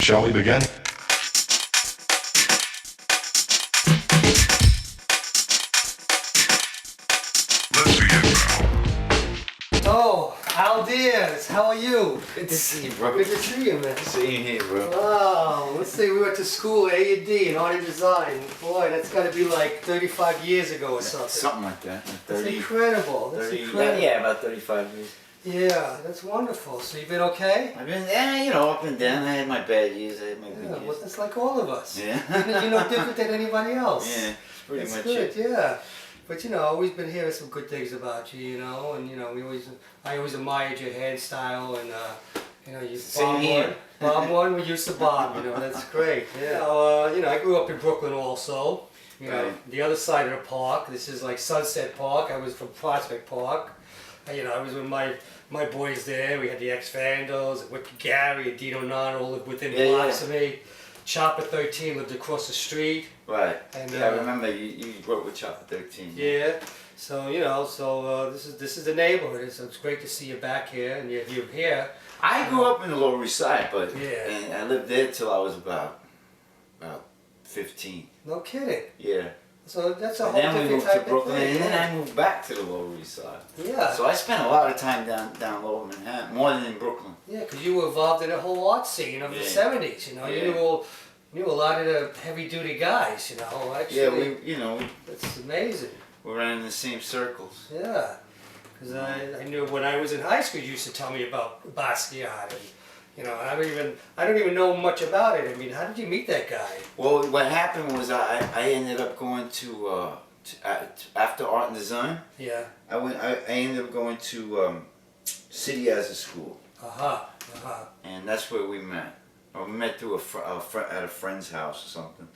Shall we begin? Let's begin now. Oh, Al Diaz, how are you? Good to see you, bro. Good to see you, man. Same here, bro. Wow, let's see, we went to school, A&D, in art and design. Boy, that's got to be like 35 years ago or something. Something like that. That's 30, incredible. That's 30, incredible. yeah, about 35 years. Yeah, that's wonderful. So you've been okay? I've been, up and down. I had my bad years. I had my good Yeah, well, years. that's like all of us. Yeah. You're no different than anybody else. Yeah, it's pretty That's much good, it. yeah. But you know, always been hearing some good things about you, you know, and you know, I always admired your hairstyle and you know, you Same here. bob one, we used to bob, you know, that's great. Yeah. You know, I grew up in Brooklyn also, you know, Right. the other side of the park. This is like Sunset Park. I was from Prospect Park. You know, I was with my boys there. We had the X-Vandals, Whippy Gary, and Dino Nana all lived within blocks of me. Chopper 13 lived across the street. Right. And, yeah, I remember you wrote with Chopper 13. Yeah. So you know, this is the neighborhood. So it's great to see you back here, and you're here. I grew up in the Lower East Side, but Yeah. and I lived there till I was about 15. No kidding. Yeah. So that's a And whole then we different moved to type Brooklyn, of thing. and then I moved back to the Lower East Side. Yeah. So I spent a lot of time down Lower Manhattan, more than in Brooklyn. Yeah, because you were involved in the whole art scene of the Yeah. '70s. You know, Yeah. you knew a lot of the heavy-duty guys. You know, actually. Yeah, That's amazing. we ran in the same circles. Yeah. Because I knew when I was in high school, you used to tell me about Basquiat, and you know, I don't even know much about it. I mean, how did you meet that guy? Well, what happened was I ended up going to after art and design. Yeah. I ended up going to City as a school, and that's where we met. We met through at a friend's house or something,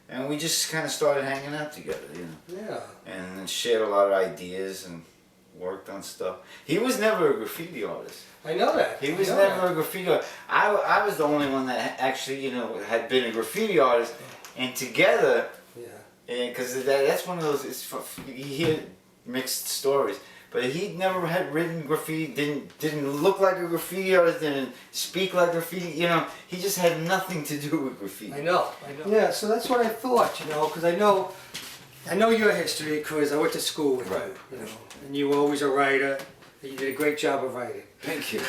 and we just kind of started hanging out together, you know. Yeah. And shared a lot of ideas and worked on stuff. He was never a graffiti artist. I know that. He was I know never that. a graffiti artist. I was the only one that actually, you know, had been a graffiti artist, and together. Yeah. Because that's one of those, you hear mixed stories. But he never had written graffiti, didn't look like a graffiti artist, didn't speak like graffiti, you know. He just had nothing to do with graffiti. I know. Yeah, so that's what I thought, you know, because I know your history because I went to school with you know, and you were always a writer. You did a great job of writing. Thank you.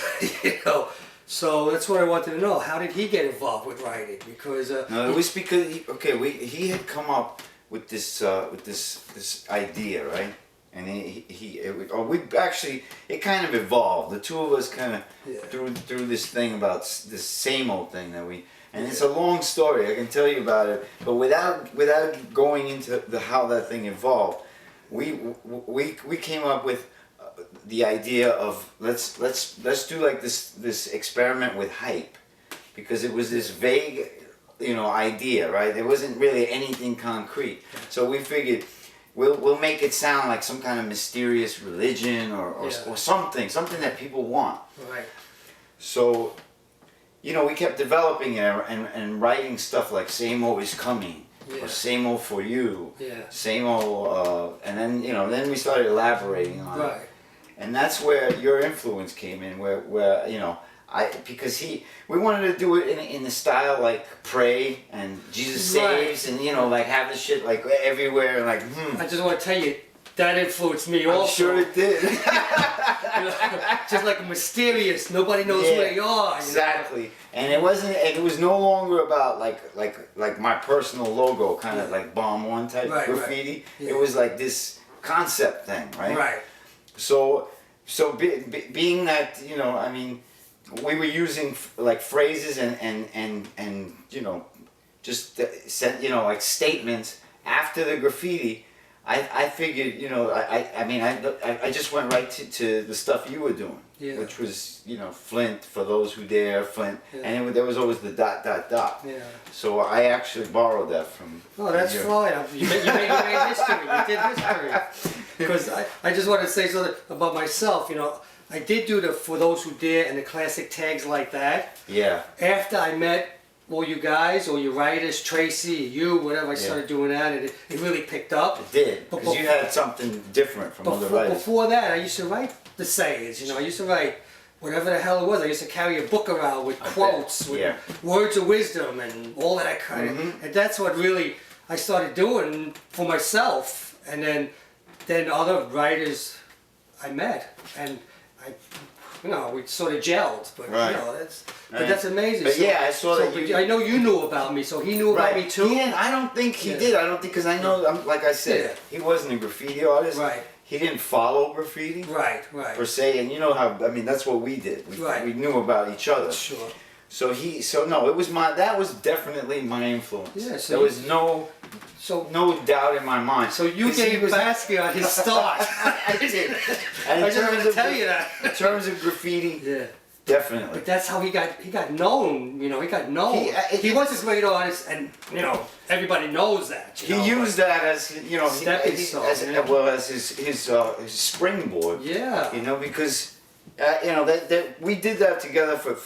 You know, so that's what I wanted to know. How did he get involved with writing? Because No, it was because he had come up with this idea, right? And it kind of evolved. The two of us kind of threw this thing about this SAMO thing that and it's a long story. I can tell you about it, but without going into how that thing evolved, we came up with the idea of let's do like this experiment with hype, because it was this vague, you know, idea, right? There wasn't really anything concrete. So we figured we'll make it sound like some kind of mysterious religion or something that people want. Right. So, you know, we kept developing it and writing stuff like SAMO is coming. Yeah. Or SAMO for you. Yeah. SAMO, and then, you know, then we started elaborating on it. Right. And that's where your influence came in, where you know, because we wanted to do it in the style like Pray and Jesus Saves, and you know, like have the shit like everywhere, and like. I just want to tell you, that influenced me also. I'm sure it did. You know, just like mysterious, nobody knows where you are. You exactly. And it wasn't. It was no longer about like my personal logo, kind of like Bomb One type graffiti. Right. Yeah. It was like this concept thing, right? Right. So being that, you know, I mean, we were using like phrases and you know, just you know, like statements after the graffiti. I figured, you know, I just went right to the stuff you were doing, which was, you know, Flint, for those who dare, Flint, and there was always the ... Yeah. So I actually borrowed that from. Oh, that's fine. You made history. You did history. Because I just want to say something about myself. You know, I did do the For Those Who Dare and the classic tags like that. Yeah. After I met all you guys, or your writers, Tracy, you, whatever, I started doing that, and it really picked up. It did, because you had something different from other writers. Before that, I used to write the sayings. You know, I used to write, whatever the hell it was. I used to carry a book around with quotes, with Yeah. words of wisdom, and all of that kind of. And that's what really I started doing for myself. And then other writers I met, and we sort of gelled. But Right. that's amazing. But yeah, I saw that but you- I know you knew about me, so he knew about me too. I don't think he Yeah. did. I don't think because I know, like I said, he wasn't a graffiti artist. Right. He didn't follow graffiti Right. per se, and you know how that's what we did. We knew about each other. Sure. So it was that was definitely my influence. Yeah, so there was So no doubt in my mind. So you 'Cause he gave was- Basquiat his start. I did. And I in just terms want to of tell you that. in terms of graffiti, Yeah. definitely. But that's how he got known. He got known. He was a great artist, and everybody knows that. He used that as Stepping stone, yeah. well as his springboard. Yeah. Because that we did that together for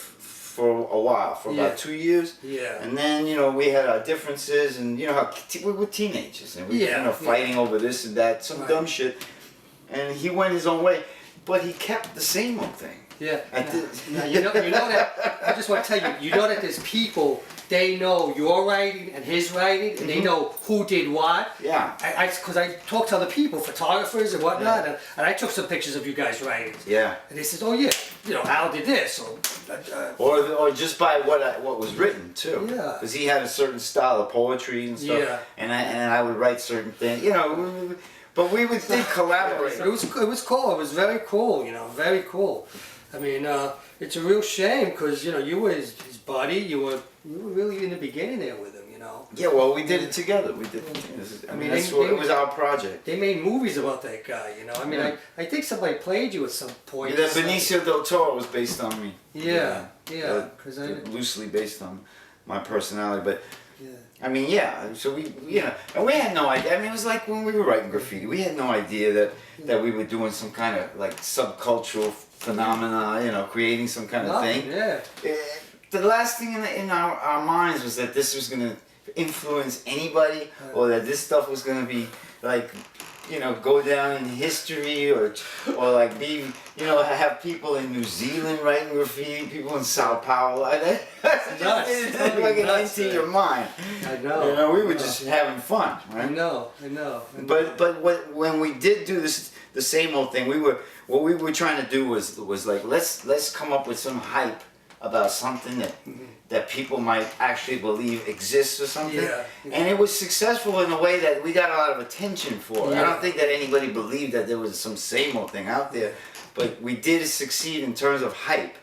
a while, for about 2 years. Yeah. And then we had our differences, and how we were teenagers, and we fighting over this and that, some dumb shit. And he went his own way, but he kept the same old thing. Yeah. Now, you know that. I just want to tell you, that there's people. They know your writing and his writing, and they know who did what. Yeah. Because I talked to other people, photographers and whatnot, and I took some pictures of you guys' writings. Yeah. And they said, "Oh yeah, Al did this." Or just by what was written too. Yeah. Because he had a certain style of poetry and stuff. Yeah. And I would write certain things. But we would collaborate. It was cool. It was very cool. Very cool. I mean, it's a real shame because you were his buddy. You were really in the beginning there with him. Yeah, well, we did it together. We did. It was our project. They made movies about that guy. I mean, I think somebody played you at some point. Yeah, Benicio del Toro was based on me. Yeah. Because loosely based on my personality, but. Yeah. I mean, yeah. So we and we had no idea. I mean, it was like when we were writing graffiti, we had no idea that we were doing some kind of like subcultural phenomena, creating some kind of thing. Yeah. The last thing in our minds was that this was going to influence anybody, or that this stuff was going to be like, go down in history, or like be, have people in New Zealand writing graffiti, people in Sao Paulo. It didn't like it into your mind. I know. We were just having fun, right? I know. But when we did do the same old thing, what we were trying to do was like let's come up with some hype about something that people might actually believe exists or something. Yeah. And it was successful in a way that we got a lot of attention for it. I don't think that anybody believed that there was some same old thing out there, but we did succeed in terms of hype.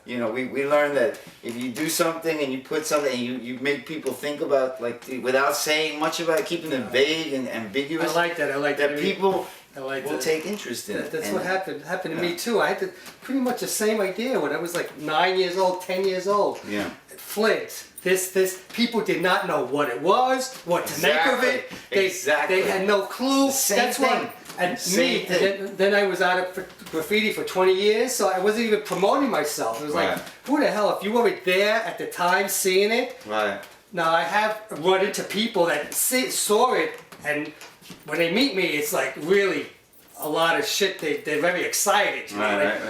Yeah. We learned that if you do something and you put something and you make people think about, like, without saying much about it, keeping it vague and ambiguous. I like that. People will take interest in it. That's what happened to me too. I had pretty much the same idea when I was like 9 years old, 10 years old. Yeah. Flint. This people did not know what it was, what to make of it. They had no clue. That's thing. And then I was out of graffiti for 20 years, so I wasn't even promoting myself. It was like, who the hell? If you weren't there at the time seeing it. Right. Now I have run into people that saw it, and when they meet me, it's like really a lot of shit. They're very excited.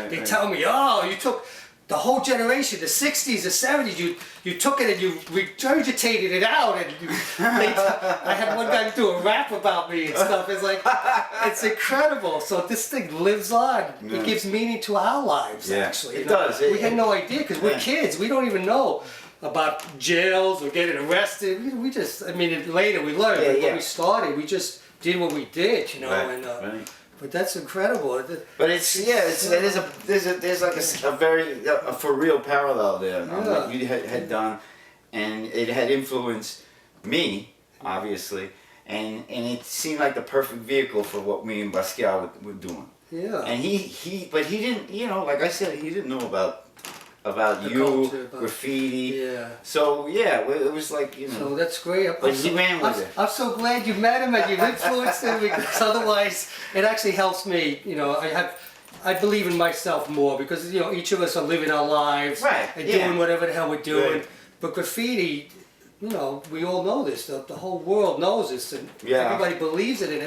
They tell me, "Oh, you took the whole generation, the 60s, the 70s, you took it and you regurgitated it out." And I had one guy do a rap about me and stuff. It's like, it's incredible. So this thing lives on. Yeah. It gives meaning to our lives, actually. It does. We had no idea because we're kids. We don't even know about jails or getting arrested. We just, later we learned. But when we started, we just did what we did, But that's incredible. But there's like a very for real parallel there on what you had done, and it had influenced me, obviously, and it seemed like the perfect vehicle for what me and Basquiat were doing. Yeah. And but he didn't, like I said, he didn't know about culture, graffiti. Yeah. So it was like, So that's great. But he ran with it. I'm so glad you met him and you influenced him, because otherwise it actually helps me. I believe in myself more because each of us are living our lives and doing whatever the hell we're doing. Right. But graffiti, we all know this. The whole world knows this, and everybody believes it. And